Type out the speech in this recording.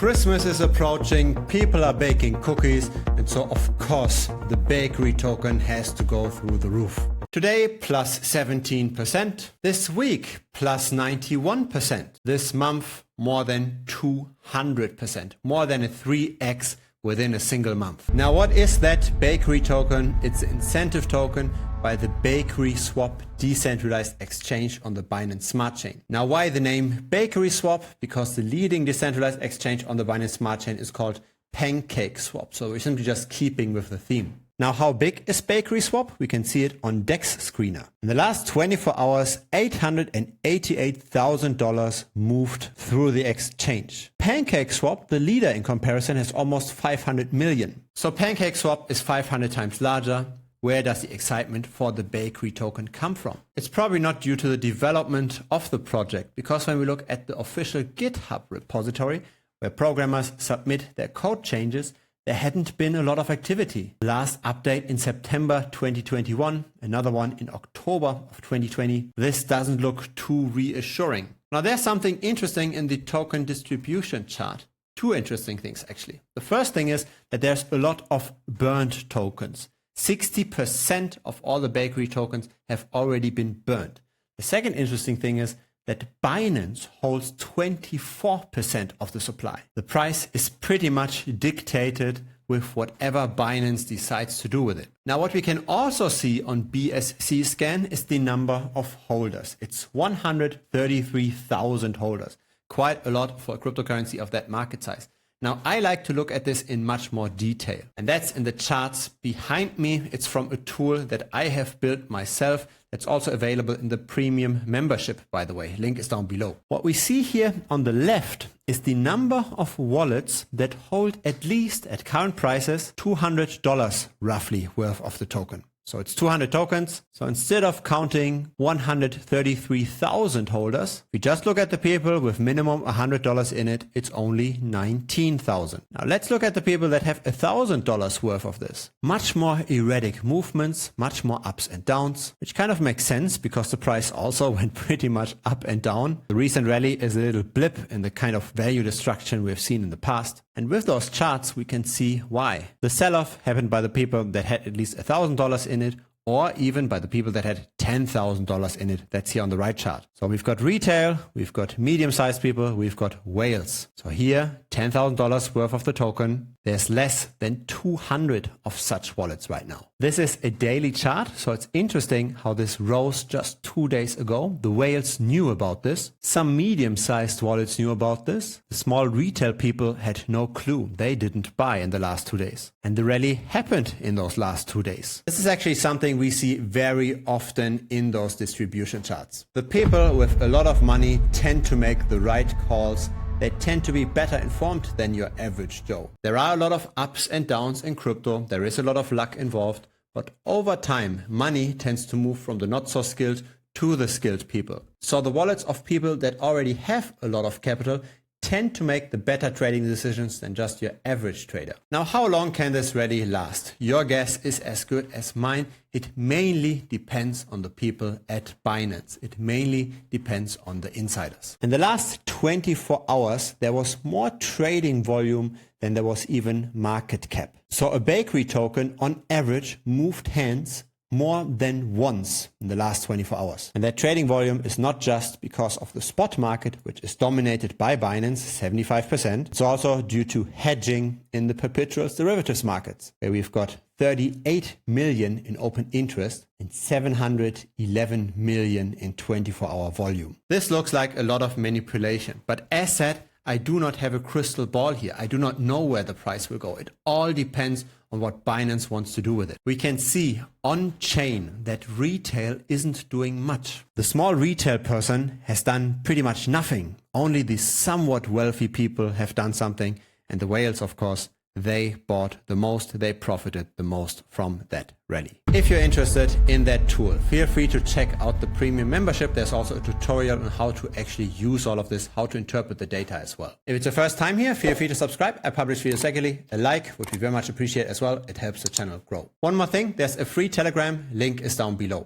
Christmas is approaching, people are baking cookies, and so of course the bakery token has to go through the roof. Today plus 17%, this week plus 91%, this month more than 200%, more than a 3x within a single month. Now what is that bakery token? It's an incentive token by the Bakery Swap decentralized exchange on the Binance Smart Chain. Now why the name Bakery Swap? Because the leading decentralized exchange on the Binance Smart Chain is called Pancake Swap. So we're simply just keeping with the theme. Now how big is Bakery Swap? We can see it on DEX Screener. In the last 24 hours, $888,000 moved through the exchange. Pancake Swap, the leader in comparison, has almost 500 million. So Pancake Swap is 500 times larger. Where does the excitement for the bakery token come from? It's probably not due to the development of the project, because when we look at the official GitHub repository, where programmers submit their code changes, there hadn't been a lot of activity. Last update in September 2021, another one in October of 2020. This doesn't look too reassuring. Now there's something interesting in the token distribution chart. Two interesting things actually. The first thing is that there's a lot of burned tokens. 60% of all the bakery tokens have already been burned. The second interesting thing is that Binance holds 24% of the supply. The price is pretty much dictated with whatever Binance decides to do with it. Now what we can also see on BSC scan is the number of holders. It's 133,000 holders. Quite a lot for a cryptocurrency of that market size. Now, I like to look at this in much more detail, and that's in the charts behind me. It's from a tool that I have built myself. That's also available in the premium membership, by the way. Link is down below. What we see here on the left is the number of wallets that hold at least at current prices $200 roughly worth of the token. So it's 200 tokens. So instead of counting 133,000 holders, we just look at the people with minimum $100 in it. It's only 19,000. Now let's look at the people that have $1,000 worth of this. Much more erratic movements, much more ups and downs, which kind of makes sense because the price also went pretty much up and down. The recent rally is a little blip in the kind of value destruction we've seen in the past. And with those charts, we can see why. The sell-off happened by the people that had at least $1,000 in it, or even by the people that had $10,000 in it. That's here on the right chart. So we've got retail, we've got medium-sized people, we've got whales. So here, $10,000 worth of the token. There's less than 200 of such wallets right now. This is a daily chart, so it's interesting how this rose just 2 days ago. The whales knew about this. Some medium-sized wallets knew about this. The small retail people had no clue. They didn't buy in the last 2 days. And the rally happened in those last 2 days. This is actually something we see very often in those distribution charts. The people with a lot of money tend to make the right calls. They tend to be better informed than your average Joe. There are a lot of ups and downs in crypto. There is a lot of luck involved. But over time, money tends to move from the not so skilled to the skilled people. So the wallets of people that already have a lot of capital tend to make the better trading decisions than just your average trader. Now, how long can this rally last? Your guess is as good as mine. It mainly depends on the people at Binance. It mainly depends on the insiders. In the last 24 hours, there was more trading volume than there was even market cap. So a bakery token on average moved hands more than once in the last 24 hours. And that trading volume is not just because of the spot market, which is dominated by Binance, 75%. It's also due to hedging in the perpetuals derivatives markets, where we've got 38 million in open interest and 711 million in 24-hour volume. This looks like a lot of manipulation, but as said, I do not have a crystal ball here. I do not know where the price will go. It all depends on what Binance wants to do with it. We can see on chain that retail isn't doing much. The small retail person has done pretty much nothing. Only the somewhat wealthy people have done something, and the whales, of course, they bought the most, they profited the most from that rally. If you're interested in that tool, feel free to check out the premium membership. There's also a tutorial on how to actually use all of this, how to interpret the data as well. If it's your first time here, feel free to subscribe. I publish videos regularly. A like would be very much appreciated as well. It helps the channel grow. One more thing, there's a free Telegram, link is down below.